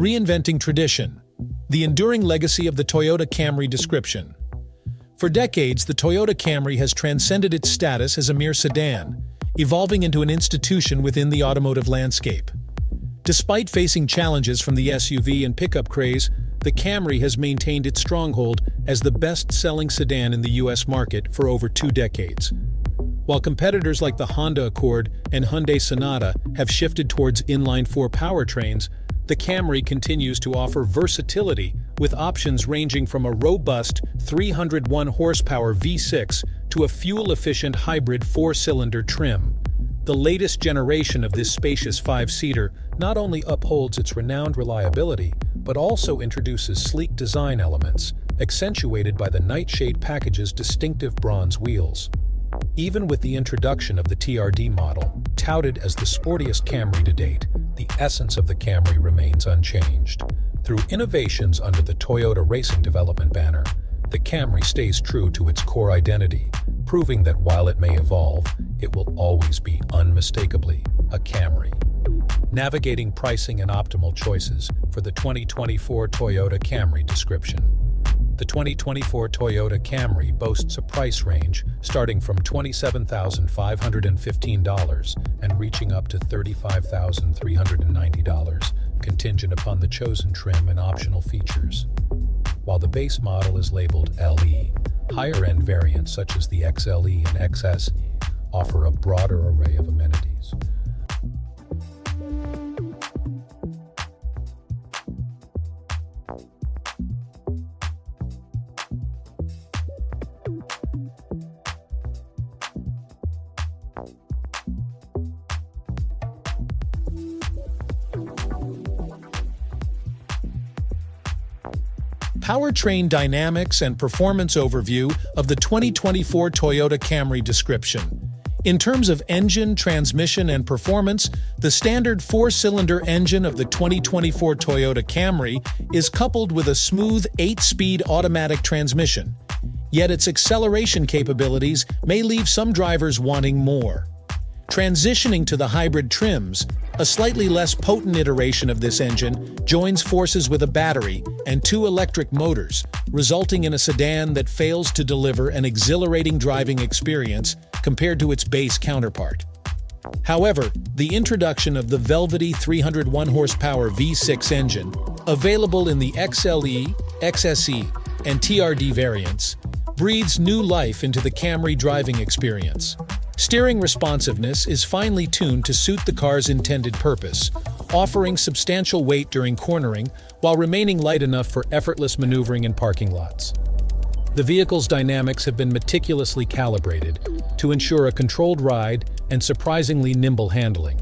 Reinventing tradition. The enduring legacy of the Toyota Camry description. For decades, the Toyota Camry has transcended its status as a mere sedan, evolving into an institution within the automotive landscape. Despite facing challenges from the SUV and pickup craze, the Camry has maintained its stronghold as the best-selling sedan in the U.S. market for over 2 decades. While competitors like the Honda Accord and Hyundai Sonata have shifted towards inline-4 powertrains, the Camry continues to offer versatility with options ranging from a robust 301 horsepower V6 to a fuel-efficient hybrid 4-cylinder trim. The latest generation of this spacious 5-seater not only upholds its renowned reliability, but also introduces sleek design elements, accentuated by the Nightshade package's distinctive bronze wheels. Even with the introduction of the TRD model, touted as the sportiest Camry to date, the essence of the Camry remains unchanged. Through innovations under the Toyota Racing Development banner, the Camry stays true to its core identity, proving that while it may evolve, it will always be unmistakably a Camry. Navigating pricing and optimal choices for the 2024 Toyota Camry description. The 2024 Toyota Camry boasts a price range starting from $27,515 and reaching up to $35,390, contingent upon the chosen trim and optional features. While the base model is labeled LE, higher-end variants such as the XLE and XS offer a broader array of amenities. Powertrain dynamics and performance overview of the 2024 Toyota Camry description. In terms of engine, transmission, and performance, the standard 4-cylinder engine of the 2024 Toyota Camry is coupled with a smooth 8-speed automatic transmission. Yet its acceleration capabilities may leave some drivers wanting more. Transitioning to the hybrid trims, a slightly less potent iteration of this engine joins forces with a battery and 2 electric motors, resulting in a sedan that fails to deliver an exhilarating driving experience compared to its base counterpart. However, the introduction of the velvety 301 horsepower V6 engine, available in the XLE, XSE, and TRD variants, breathes new life into the Camry driving experience. Steering responsiveness is finely tuned to suit the car's intended purpose, offering substantial weight during cornering while remaining light enough for effortless maneuvering in parking lots. The vehicle's dynamics have been meticulously calibrated to ensure a controlled ride and surprisingly nimble handling.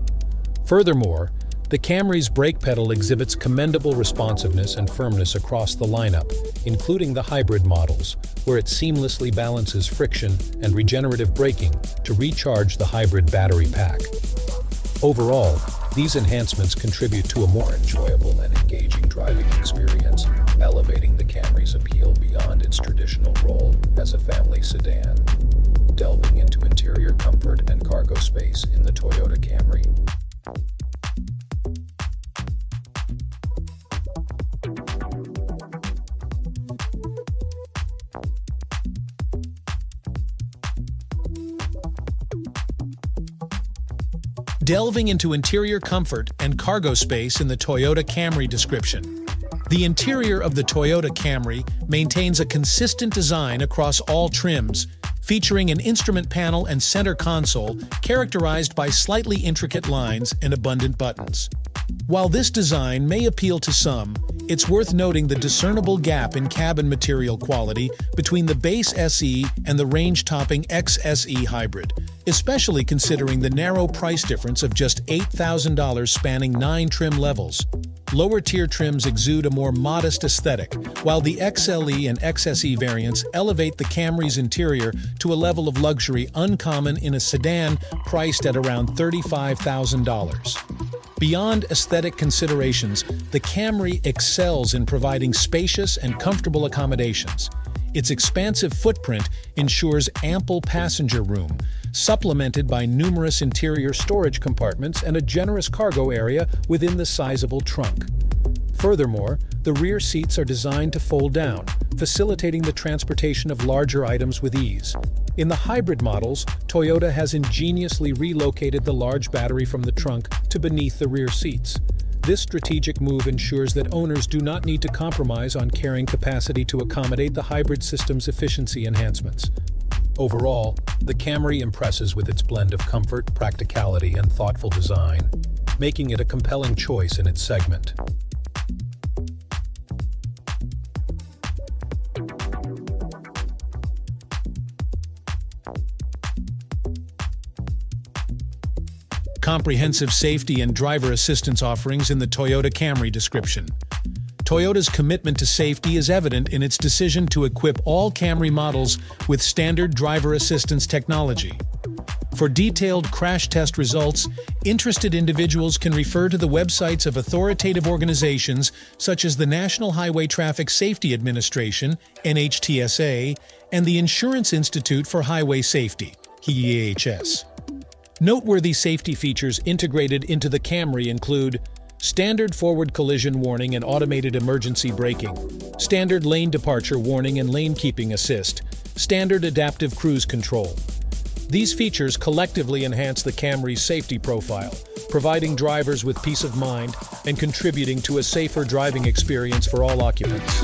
Furthermore, the Camry's brake pedal exhibits commendable responsiveness and firmness across the lineup, including the hybrid models, where it seamlessly balances friction and regenerative braking to recharge the hybrid battery pack. Overall, these enhancements contribute to a more enjoyable and engaging driving experience, elevating the Camry's appeal beyond its traditional role as a family sedan. Delving into interior comfort and cargo space in the Toyota Camry. Delving into interior comfort and cargo space in the Toyota Camry description. The interior of the Toyota Camry maintains a consistent design across all trims, featuring an instrument panel and center console characterized by slightly intricate lines and abundant buttons. While this design may appeal to some, it's worth noting the discernible gap in cabin material quality between the base SE and the range-topping XSE Hybrid, especially considering the narrow price difference of just $8,000 spanning 9 trim levels. Lower-tier trims exude a more modest aesthetic, while the XLE and XSE variants elevate the Camry's interior to a level of luxury uncommon in a sedan priced at around $35,000. Beyond aesthetic considerations, the Camry excels in providing spacious and comfortable accommodations. Its expansive footprint ensures ample passenger room, supplemented by numerous interior storage compartments and a generous cargo area within the sizable trunk. Furthermore, the rear seats are designed to fold down, facilitating the transportation of larger items with ease. In the hybrid models, Toyota has ingeniously relocated the large battery from the trunk to beneath the rear seats. This strategic move ensures that owners do not need to compromise on carrying capacity to accommodate the hybrid system's efficiency enhancements. Overall, the Camry impresses with its blend of comfort, practicality, and thoughtful design, making it a compelling choice in its segment. Comprehensive safety and driver assistance offerings in the Toyota Camry description. Toyota's commitment to safety is evident in its decision to equip all Camry models with standard driver assistance technology. For detailed crash test results, interested individuals can refer to the websites of authoritative organizations such as the National Highway Traffic Safety Administration, NHTSA, and the Insurance Institute for Highway Safety, IIHS. Noteworthy safety features integrated into the Camry include standard forward collision warning and automated emergency braking, standard lane departure warning and lane keeping assist, standard adaptive cruise control. These features collectively enhance the Camry's safety profile, providing drivers with peace of mind and contributing to a safer driving experience for all occupants.